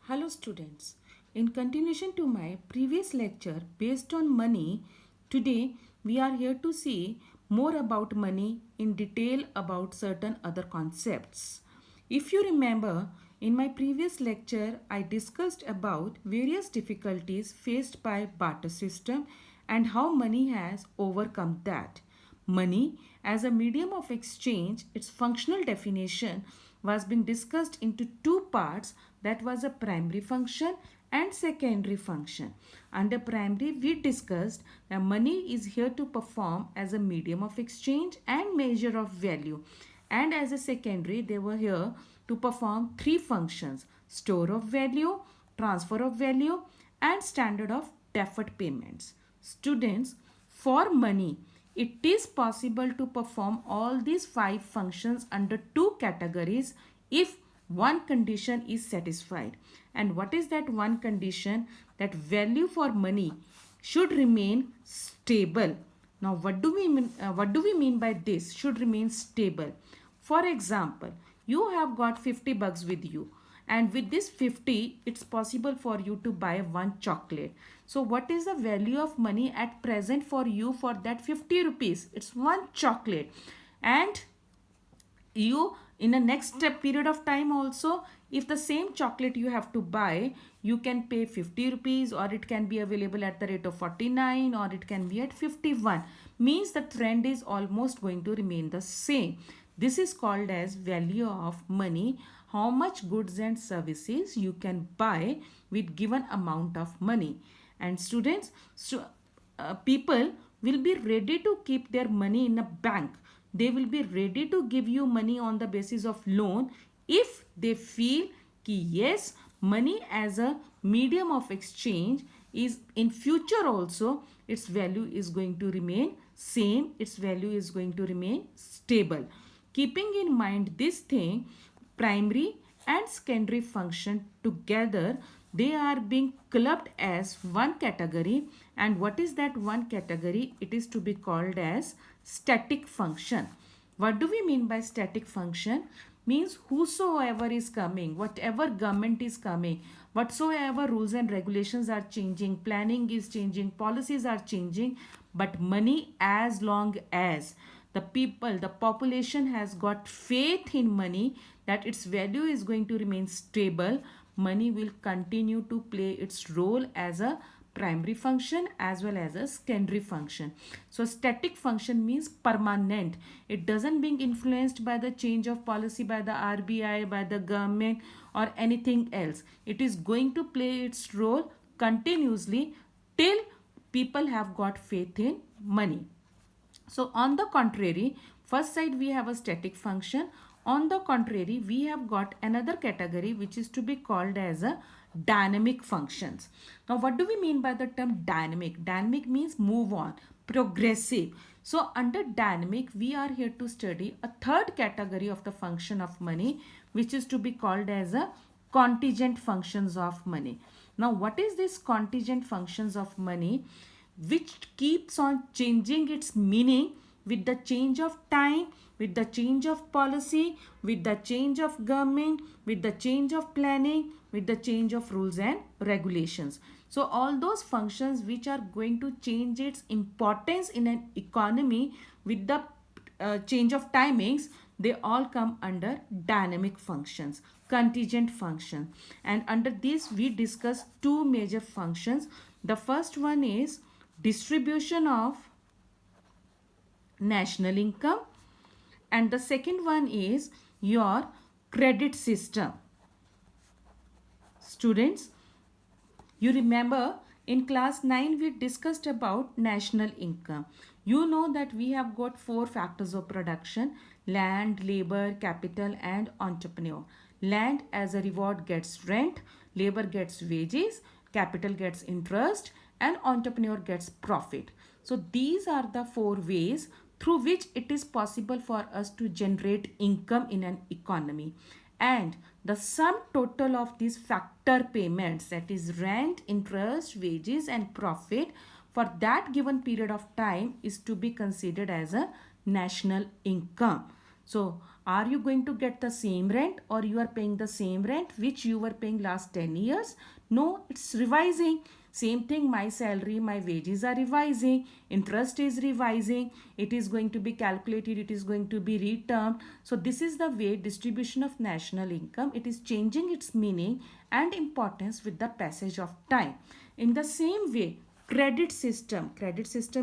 Hello students. In continuation to my previous lecture based on money, today we are here to see more about money in detail about certain other concepts. If you remember, in my previous lecture I discussed about various difficulties faced by barter system and how money has overcome that. Money as a medium of exchange, its functional definition was being discussed into two parts, that was a primary function and secondary function. Under primary, we discussed that money is here to perform as a medium of exchange and measure of value. And as a secondary, they were here to perform three functions: store of value, transfer of value, and standard of deferred payments. Students, for money, it is possible to perform all these five functions under two categories if one condition is satisfied. And what is that one condition? That value for money should remain stable. Now, what do we mean by this? Should remain stable. For example, you have got 50 bucks with you, and with this 50 it's possible for you to buy one chocolate. So what is the value of money at present for you for that 50 rupees? It's one chocolate. And you, in the next period of time also, if the same chocolate you have to buy, you can pay 50 rupees, or it can be available at the rate of 49, or it can be at 51. Means the trend is almost going to remain the same. This is called as value of money, how much goods and services you can buy with given amount of money. And students, people will be ready to keep their money in a bank. They will be ready to give you money on the basis of loan if they feel कि yes, money as a medium of exchange is in future also, its value is going to remain same, its value is going to remain stable. Keeping in mind this thing, primary and secondary function together, they are being clubbed as one category. And what is that one category? It is to be called as static function. What do we mean by static function? Means whosoever is coming, whatever government is coming, whatsoever rules and regulations are changing, planning is changing, policies are changing, but money, as long as the people, the population has got faith in money that its value is going to remain stable, money will continue to play its role as a primary function as well as a secondary function. So static function means permanent. It doesn't being influenced by the change of policy by the RBI, by the government, or anything else. It is going to play its role continuously till people have got faith in money. So on the contrary, first side we have a static function. On the contrary, we have got another category which is to be called as a dynamic functions. Now what do we mean by the term dynamic? Dynamic means move on, progressive. So under dynamic, we are here to study a third category of the function of money, which is to be called as a contingent functions of money. Now what is this contingent functions of money? Which keeps on changing its meaning with the change of time, with the change of policy, with the change of government, with the change of planning, with the change of rules and regulations. So all those functions which are going to change its importance in an economy with the change of timings, they all come under dynamic functions, contingent function. And under this we discuss two major functions. The first one is distribution of national income, and the second one is your credit system. Students, you remember in class 9 we discussed about national income. You know that we have got four factors of production: land, labor, capital and entrepreneur. Land as a reward gets rent, labor gets wages, capital gets interest, and entrepreneur gets profit. So these are the four ways through which it is possible for us to generate income in an economy. And the sum total of these factor payments, that is rent, interest, wages and profit, for that given period of time is to be considered as a national income. So Are you going to get the same rent, or you are paying the same rent which you were paying last 10 years? No, it's revising. Same thing, my salary, my wages are revising, interest is revising, it is going to be calculated, it is going to be returned. So this is the way distribution of national income, it is changing its meaning and importance with the passage of time. In the same way, credit system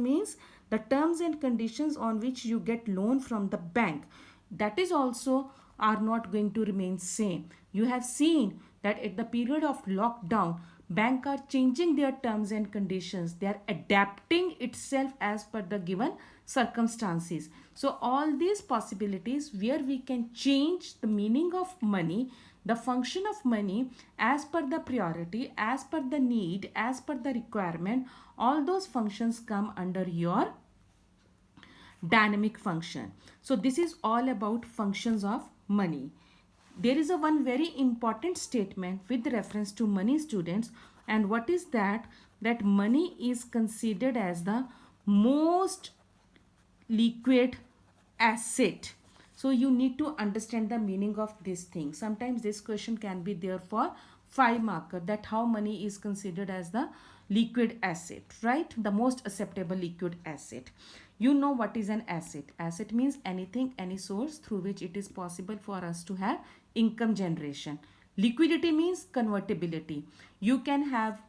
means the terms and conditions on which you get loan from the bank, that is also are not going to remain same. You have seen that at the period of lockdown, bank are changing their terms and conditions, they are adapting itself as per the given circumstances. So all these possibilities where we can change the meaning of money, the function of money as per the priority, as per the need, as per the requirement, all those functions come under your dynamic function. So this is all about functions of money. There is a one very important statement with reference to money, students, and what is that? That money is considered as the most liquid asset. So you need to understand the meaning of this thing. Sometimes this question can be there for 5 marker, that how money is considered as the liquid asset, right? The most acceptable liquid asset. You know what is an asset? Asset means anything, any source through which it is possible for us to have income generation. Liquidity means convertibility. You can have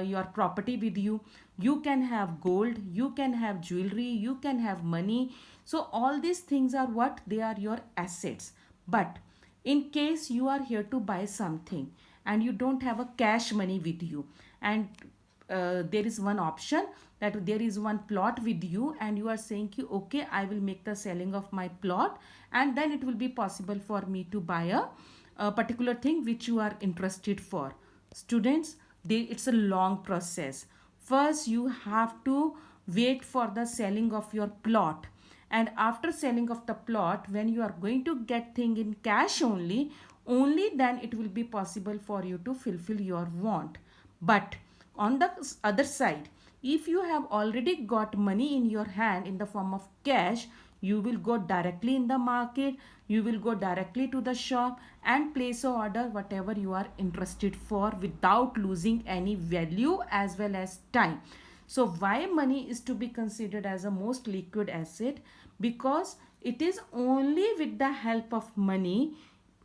your property with you, you can have gold, you can have jewelry, you can have money. So all these things are what? They are your assets. But in case you are here to buy something and you don't have a cash money with you, and there is one option that there is one plot with you and you are saying ki, okay, I will make the selling of my plot and then it will be possible for me to buy a particular thing which you are interested for. Students, it's a long process. First you have to wait for the selling of your plot, and after selling of the plot, when you are going to get thing in cash only then it will be possible for you to fulfill your want. But on the other side, if you have already got money in your hand in the form of cash, you will go directly in the market, you will go directly to the shop and place a order whatever you are interested for without losing any value as well as time. So why money is to be considered as a most liquid asset? Because it is only with the help of money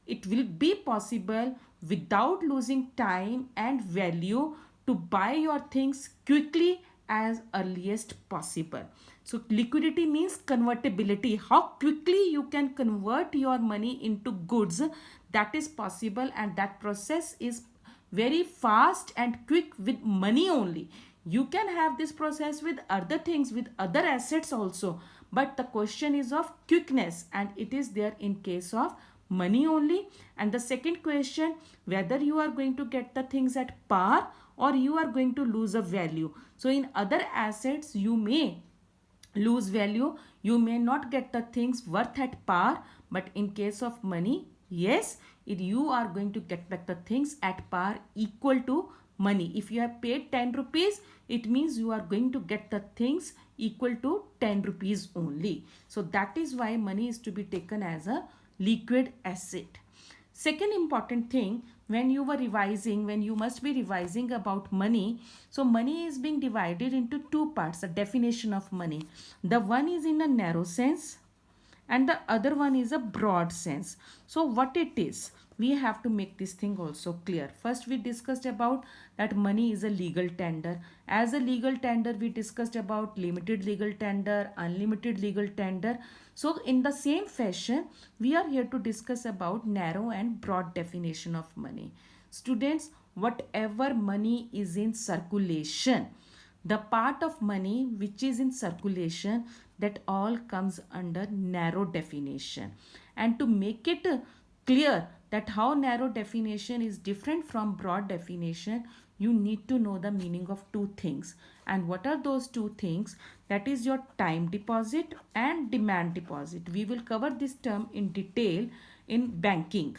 it will be possible without losing time and value to buy your things quickly as earliest possible. So liquidity means convertibility. How quickly you can convert your money into goods, that is possible, and that process is very fast and quick with money only. You can have this process with other things, with other assets also, but the question is of quickness and it is there in case of money only. And the second question, whether you are going to get the things at par or you are going to lose a value. So in other assets you may lose value, you may not get the things worth at par, but in case of money, yes, you are going to get back the things at par equal to money. If you have paid 10 rupees, it means you are going to get the things equal to 10 rupees only. So that is why money is to be taken as a liquid asset. Second important thing, when you were revising, when you must be revising about money, so money is being divided into two parts, the definition of money. The one is in a narrow sense and the other one is a broad sense. So what it is, we have to make this thing also clear. First we discussed about that money is a legal tender. As a legal tender, we discussed about limited legal tender, unlimited legal tender. So in the same fashion, we are here to discuss about narrow and broad definition of money. Students, whatever money is in circulation, the part of money which is in circulation, that all comes under narrow definition. And to make it clear that how narrow definition is different from broad definition, you need to know the meaning of two things. And what are those two things? That is your time deposit and demand deposit. We will cover this term in detail in banking.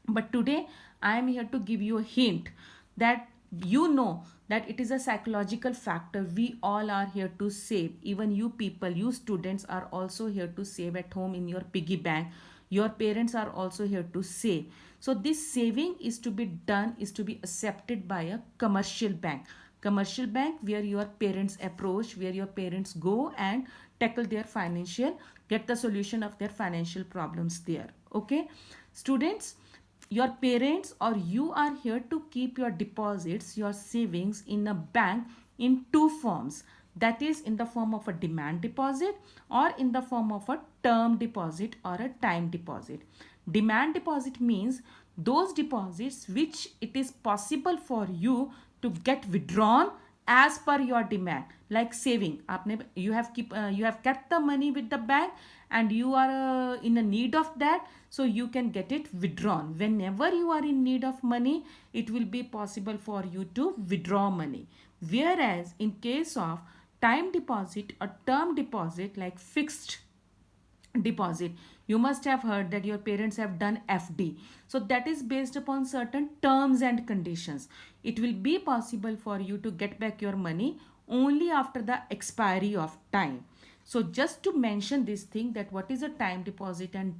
But today I am here to give you a hint that you know that it is a psychological factor. We all are here to save. Even you people, you students are also here to save at home in your piggy bank. Your parents are also here to save. So this saving is to be done, is to be accepted by a commercial bank. Commercial bank where your parents approach, where your parents go and tackle their financial, get the solution of their financial problems there. Okay, students, your parents or you are here to keep your deposits, your savings in a bank in two forms. That is in the form of a demand deposit or in the form of a term deposit or a time deposit. Demand deposit means those deposits which it is possible for you to get withdrawn as per your demand. Like saving, आपने you have kept the money with the bank and you are in a need of that, so you can get it withdrawn. Whenever you are in need of money, it will be possible for you to withdraw money. Whereas in case of time deposit or term deposit, like fixed deposit, you must have heard that your parents have done FD. So that is based upon certain terms and conditions. It will be possible for you to get back your money only after the expiry of time. So just to mention this thing, that what is a time deposit and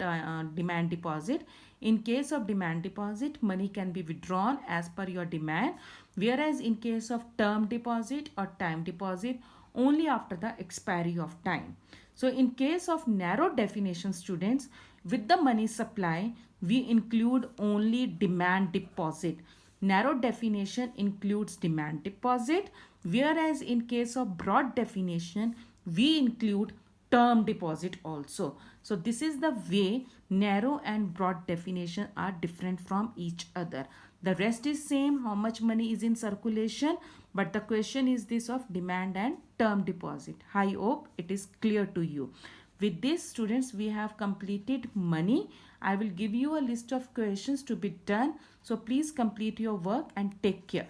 demand deposit. In case of demand deposit, money can be withdrawn as per your demand, whereas in case of term deposit or time deposit, only after the expiry of time. So in case of narrow definition, students, with the money supply, we include only demand deposit. Narrow definition includes demand deposit, whereas in case of broad definition, we include term deposit also. So this is the way narrow and broad definition are different from each other. The rest is same, how much money is in circulation, but the question is this of demand and term deposit. I hope it is clear to you. With this, students, we have completed money. I will give you a list of questions to be done. So please complete your work and take care.